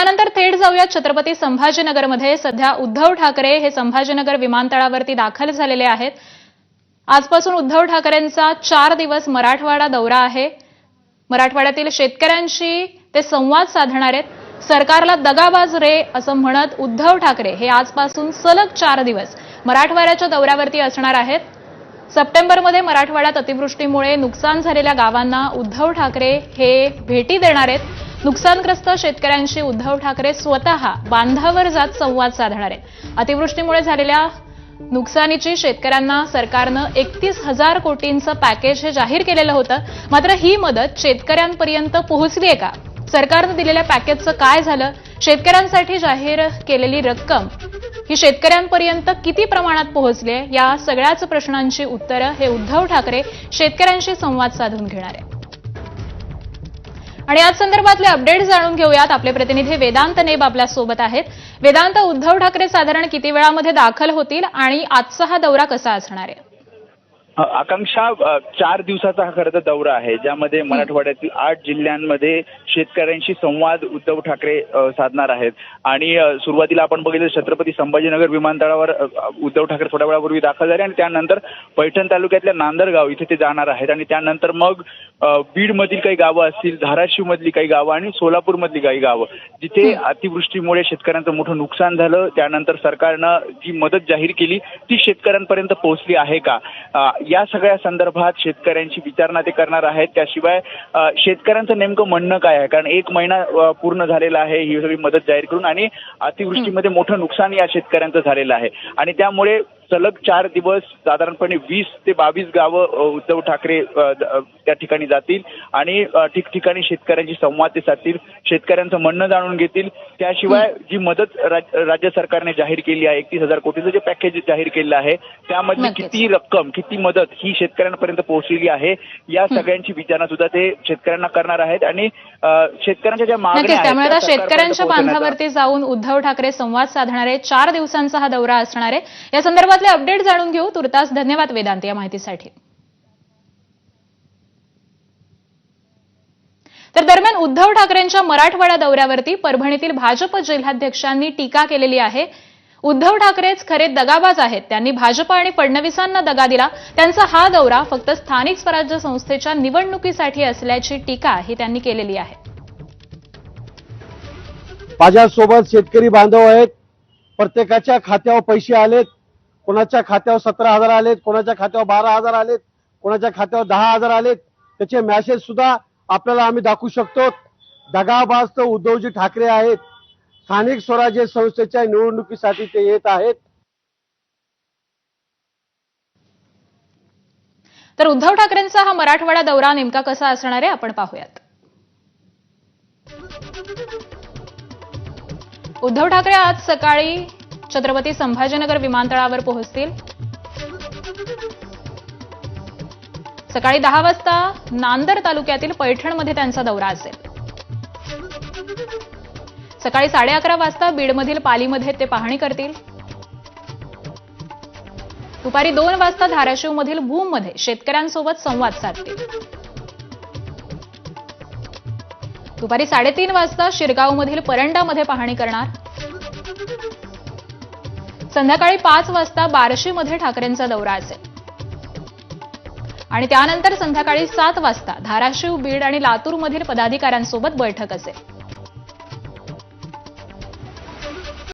त्यानंतर थेट जाऊया छत्रपती संभाजीनगरमध्ये। सध्या उद्धव ठाकरे हे संभाजीनगर विमानतळावरती दाखल झालेले आहेत। आजपासून उद्धव ठाकरेंचा 4 दिवस मराठवाडा दौरा आहे। मराठवाड्यातील शेतकऱ्यांशी ते संवाद साधणार आहेत। सरकारला दगाबाज रे असं म्हणत उद्धव ठाकरे हे आजपासून सलग 4 दिवस मराठवाड्याच्या दौऱ्यावरती असणार आहेत। सप्टेंबरमध्ये मराठवाड्यात अतिवृष्टीमुळे नुकसान झालेल्या गावांना उद्धव ठाकरे हे भेटी देणार आहेत। नुकसानग्रस्त शेतकऱ्यांशी उद्धव ठाकरे स्वतः बांधावर जात संवाद साधणार आहेत। अतिवृष्टीमुळे झालेल्या नुकसानीची शेतकऱ्यांना सरकारनं 31,000 कोटींचं पॅकेज हे जाहीर केलेलं होतं। मात्र ही मदत शेतकऱ्यांपर्यंत पोहोचली आहे का? सरकारनं दिलेल्या पॅकेजचं काय झालं? शेतकऱ्यांसाठी जाहीर केलेली रक्कम ही शेतकऱ्यांपर्यंत किती प्रमाणात पोहोचली आहे? या सगळ्याच प्रश्नांची उत्तरं हे उद्धव ठाकरे शेतकऱ्यांशी संवाद साधून घेणार आहेत। आणि याच संदर्भातले अपडेट जाणून घेऊयात। आपले प्रतिनिधी वेदांत नेब आपल्या सोबत आहेत। वेदांत, उद्धव ठाकरे साधारण किती वेळामध्ये दाखल होतील आणि आजचा हा दौरा कसा असणार आहे? आकांक्षा, 4 दिवसाचा हा खरं तर दौरा आहे, ज्यामध्ये मराठवाड्यातील 8 जिल्ह्यांमध्ये शेतकऱ्यांशी संवाद उद्धव ठाकरे साधणार आहेत। आणि सुरुवातीला आपण बघितलं छत्रपती संभाजीनगर विमानतळावर उद्धव ठाकरे थोड्या वेळापूर्वी दाखल झाले आणि त्यानंतर पैठण तालुक्यातल्या नांदरगाव इथे ते जाणार आहेत। आणि त्यानंतर मग बीडमधील काही गावं असतील, धाराशिवमधली काही गावं आणि सोलापूरमधली काही गावं, जिथे अतिवृष्टीमुळे शेतकऱ्यांचं मोठं नुकसान झालं। त्यानंतर सरकारनं जी मदत जाहीर केली ती शेतकऱ्यांपर्यंत पोहोचली आहे का, या सगळ्या संदर्भात शेतकऱ्यांची विचारणा ते करणार आहेत। त्याशिवाय शेतकऱ्यांचं नेमकं म्हणणं काय आहे, कारण 1 महिना पूर्ण झालेला आहे ही सगळी मदत जाहीर करून आणि अतिवृष्टीमध्ये मोठं नुकसान या शेतकऱ्यांचं झालेलं आहे। आणि त्यामुळे सलग 4 दिवस साधारणपणे 20 ते 22 गावं उद्धव ठाकरे त्या ठिकाणी जातील आणि ठिकठिकाणी शेतकऱ्यांशी संवाद ते साधतील, शेतकऱ्यांचं म्हणणं जाणून घेतील। त्याशिवाय जी मदत राज्य सरकारने जाहीर केली आहे, 31,000 कोटीचं जे पॅकेज जाहीर केलं आहे, त्यामध्ये किती रक्कम, किती मदत ही शेतकऱ्यांपर्यंत पोहोचलेली आहे, या सगळ्यांची विचारणा सुद्धा ते शेतकऱ्यांना करणार आहेत। आणि शेतकऱ्यांच्या ज्या मागण्या आहेत त्यामुळे आता शेतकऱ्यांच्या बांधावरती जाऊन उद्धव ठाकरे संवाद साधणार आहेत। 4 दिवसांचा हा दौरा असणार आहे। या संदर्भातले अपडेट जाणून घेऊ। तुर्तास धन्यवाद वेदांत या माहितीसाठी। तर दरम्यान उद्धव ठाकरेंच्या मराठवाडा दौऱ्यावरती परभणीतील भाजप जिल्हाध्यक्षांनी टीका केलेली आहे। उद्धव ठाकरेच खरे दगाबाज आहेत, त्यांनी भाजप आणि फडणवीसांना दगा दिला, त्यांचा हा दौरा फक्त स्थानिक स्वराज्य संस्थेच्या निवडणुकीसाठी असल्याची टीका ही त्यांनी केलेली आहे। माझ्यासोबत शेतकरी बांधव आहेत, प्रत्येकाच्या खात्यावर पैसे आलेत, कोणाच्या खात्यावर 17,000 आलेत, कोणाच्या खात्यावर 12,000 आलेत, कोणाच्या खात्यावर 10,000 आलेत। त्याचे मेसेज सुद्धा आपल्याला आम्ही दाखवू शकतो। दगाबाज तर उद्धवजी ठाकरे आहेत, स्थानिक स्वराज्य संस्थेच्या निवडणुकीसाठी ते येत आहेत। तर उद्धव ठाकरेंचा हा मराठवाडा दौरा नेमका कसा असणार आहे आपण पाहूयात। उद्धव ठाकरे आज सकाळी छत्रपती संभाजीनगर विमानतळावर पोहोचतील। सकाळी 10 वाजता नांदर तालुक्यातील पैठणमध्ये त्यांचा दौरा असेल। सकाळी 11:30 वाजता बीडमधील पालीमध्ये ते पाहणी करतील। दुपारी 2 वाजता धाराशिवमधील भूममध्ये शेतकऱ्यांसोबत संवाद साधतील। दुपारी 3:30 वाजता शिरगावमधील परंडामध्ये पाहणी करणार। संध्याकाळी 5 वाजता बार्शीमध्ये ठाकरेंचा दौरा असेल आणि त्यानंतर संध्याकाळी 7 वाजता धाराशिव, बीड आणि लातूरमधील पदाधिकाऱ्यांसोबत बैठक असेल।